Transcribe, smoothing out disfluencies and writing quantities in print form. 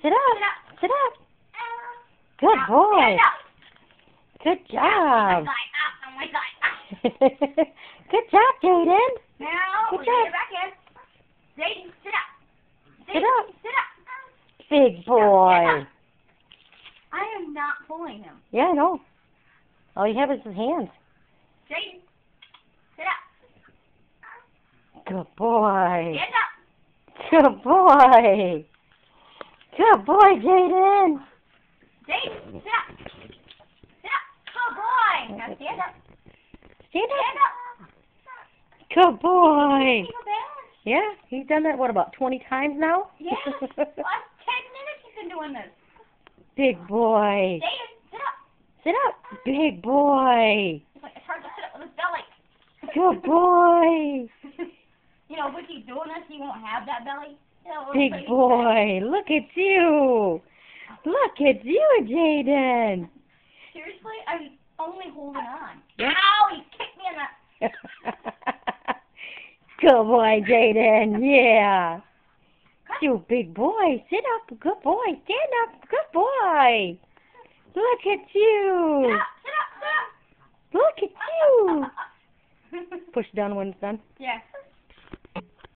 sit up. Sit up. Good boy. Good job. Oh my God. Good job, Jaden. Now, Good we're job. gonna get back in. Jaden, sit up. Sit Jaden, up. sit up. Big boy. I am not pulling him. Yeah, I know. All you have is his hands. Jaden, sit up. Good boy. Stand up. Good boy. Good boy, Jaden. Jaden, sit up. Sit up. Good boy. Now stand up. Stand Stand up. up. Good boy. Take a bath. Yeah, he's done that, what, about 20 times now? Yes. Last 10 minutes you've been doing this. Big boy. Jaden, sit up. Sit up. Big boy. It's hard to sit up with his belly. Good boy. You know, if we keep doing this, he won't have that belly. Big boy. Look at you. Look at you, Jaden. Seriously? I'm only holding on. Yeah. Ow! He kicked me in the... Good boy, Jaden. Yeah. You big boy. Sit up. Good boy. Stand up. Good boy. Look at you. Sit up! Sit up! Sit up! Look at you. Push down when it's done. Yeah.